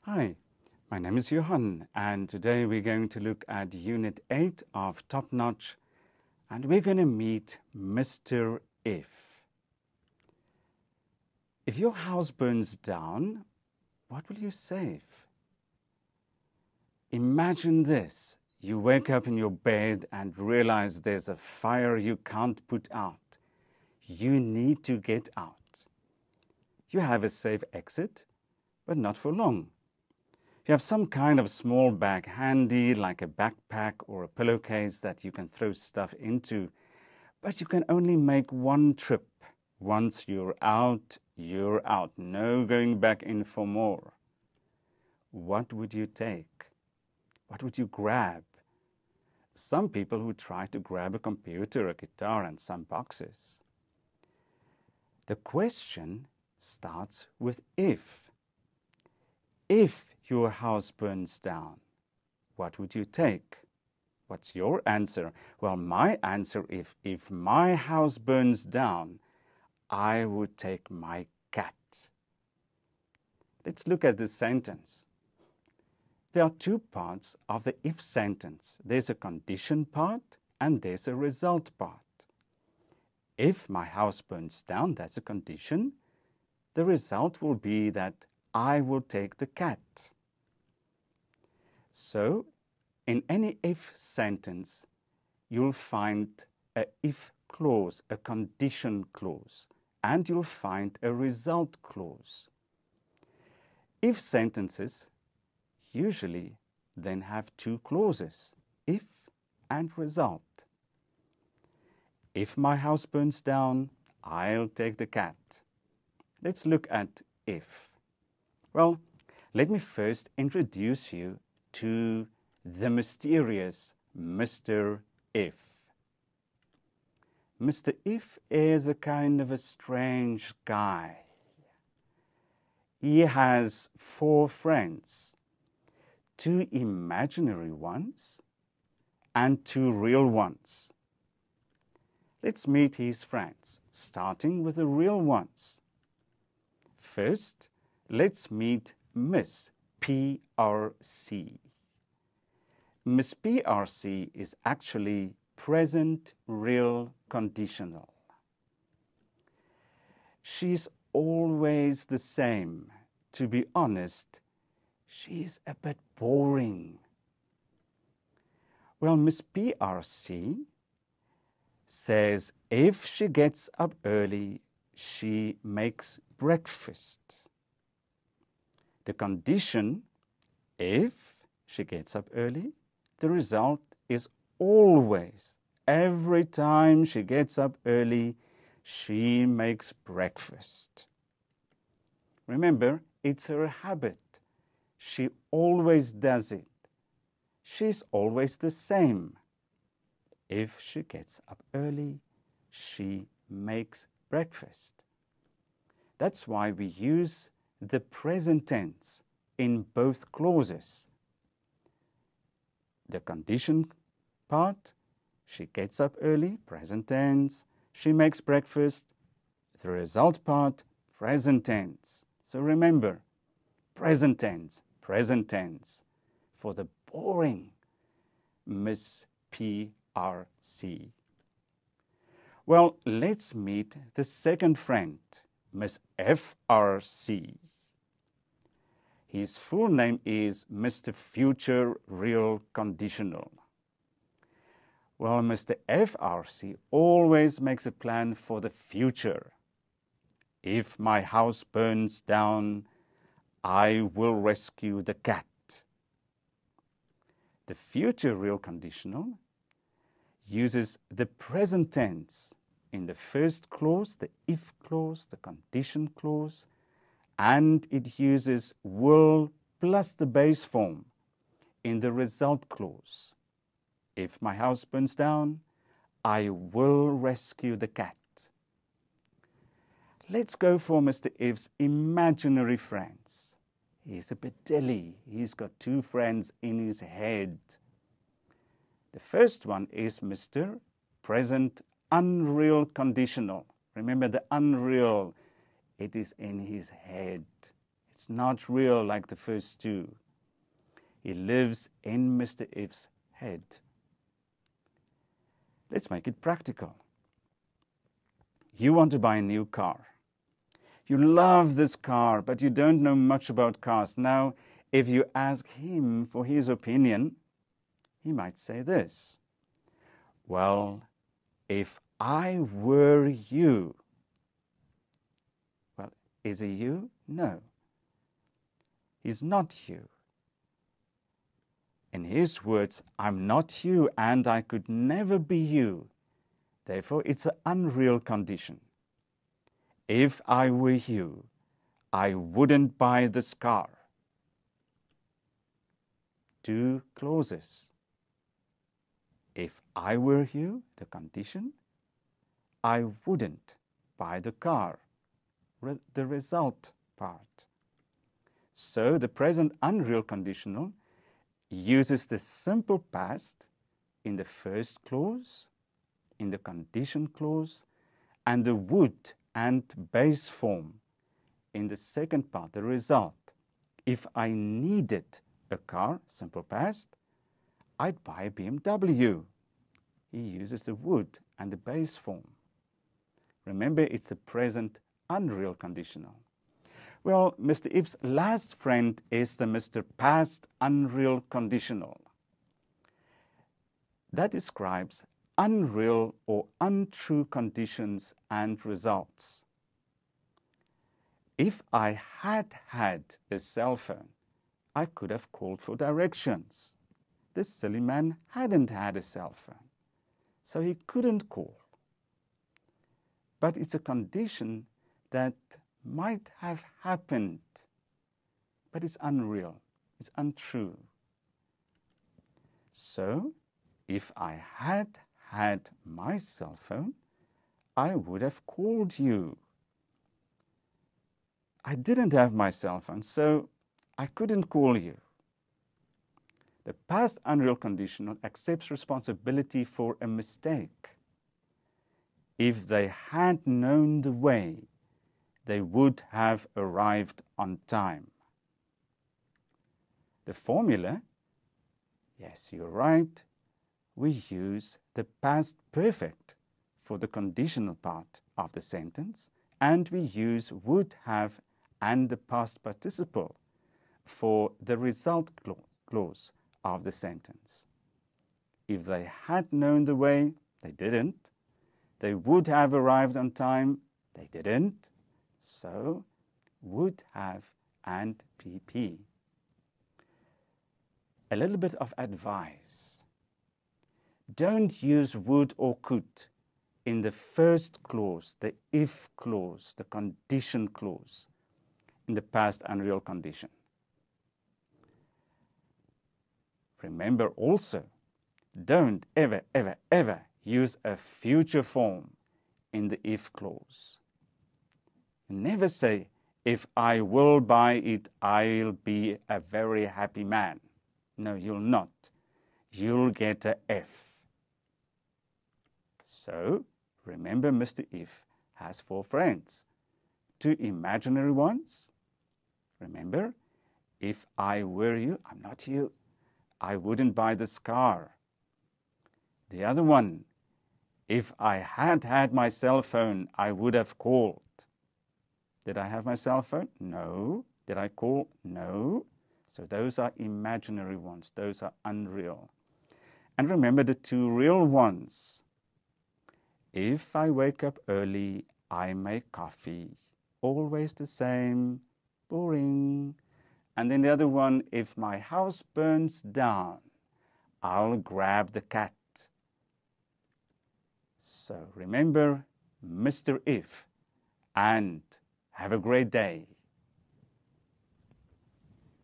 Hi, my name is Johan, and today we're going to look at Unit 8 of Top Notch, and we're going to meet Mr. If. If your house burns down, what will you save? Imagine this. You wake up in your bed and realize there's a fire you can't put out. You need to get out. You have a safe exit, but not for long. You have some kind of small bag handy, like a backpack or a pillowcase that you can throw stuff into, but you can only make one trip. Once you're out, you're out. No going back in for more. What would you take? What would you grab? Some people who try to grab a computer, a guitar, and some boxes. The question starts with if. If your house burns down, what would you take? What's your answer? Well, my answer, if my house burns down, I would take my cat. Let's look at this sentence. There are two parts of the if sentence. There's a condition part and there's a result part. If my house burns down, that's a condition. The result will be that I will take the cat. So, in any if sentence, you'll find a if clause, a condition clause, and you'll find a result clause. If sentences usually then have two clauses, if and result. If my house burns down, I'll take the cat. Let's look at if. Well, let me first introduce you to the mysterious Mr. If. Mr. If is a kind of a strange guy. He has 4 friends, 2 imaginary ones and 2 real ones. Let's meet his friends, starting with the real ones. First, let's meet Miss PRC. Miss PRC is actually present real conditional. She's always the same. To be honest, she's a bit boring. Well, Miss PRC says if she gets up early, she makes breakfast. The condition, if she gets up early, the result is always, every time she gets up early, she makes breakfast. Remember, it's her habit. She always does it. She's always the same. If she gets up early, she makes breakfast. That's why we use the present tense in both clauses. The condition part, she gets up early, present tense. She makes breakfast. The result part, present tense. So remember, present tense for the boring Miss PRC. Well, let's meet the second friend, Miss FRC. His full name is Mr. Future Real Conditional. Well, Mr. FRC always makes a plan for the future. If my house burns down, I will rescue the cat. The future real conditional uses the present tense in the first clause, the if clause, the condition clause, and it uses will plus the base form in the result clause. If my house burns down, I will rescue the cat. Let's go for Mr. If's imaginary friends. He's a bit dilly. He's got 2 friends in his head. The first one is Mr. Present Unreal Conditional. Remember the unreal, it is in his head. It's not real like the first two. He lives in Mr. If's head. Let's make it practical. You want to buy a new car. You love this car, but you don't know much about cars. Now, if you ask him for his opinion, he might say this. Well, if I were you. Well, is he you? No. He's not you. In his words, I'm not you and I could never be you. Therefore, it's an unreal condition. If I were you, I wouldn't buy this car. Two clauses. If I were you, the condition, I wouldn't buy the car, the result part. So the present unreal conditional uses the simple past in the first clause, in the condition clause, and the would and base form in the second part, the result. If I needed a car, simple past, I'd buy a BMW. He uses the would and the base form. Remember, it's the present unreal conditional. Well, Mr. If's last friend is the Mr. Past unreal conditional. That describes unreal or untrue conditions and results. If I had had a cell phone, I could have called for directions. This silly man hadn't had a cell phone, so he couldn't call. But it's a condition that might have happened, but it's unreal, it's untrue. So, if I had had my cell phone, I would have called you. I didn't have my cell phone, so I couldn't call you. The past unreal conditional accepts responsibility for a mistake. If they had known the way, they would have arrived on time. The formula, yes, you're right, we use the past perfect for the conditional part of the sentence, and we use would have and the past participle for the result clause of the sentence. If they had known the way, they didn't. They would have arrived on time, they didn't. So, would have and PP. A little bit of advice. Don't use would or could in the first clause, the if clause, the condition clause, in the past unreal condition. Remember also, don't ever, ever, ever use a future form in the if clause. Never say, if I will buy it, I'll be a very happy man. No, you'll not. You'll get a F. So, remember Mr. If has 4 friends. 2 imaginary ones. Remember, if I were you, I'm not you, I wouldn't buy this car. The other one, if I had had my cell phone, I would have called. Did I have my cell phone? No. Did I call? No. So those are imaginary ones. Those are unreal. And remember the 2 real ones. If I wake up early, I make coffee. Always the same. Boring. And then the other one, if my house burns down, I'll grab the cat. So remember Mr. If, and have a great day.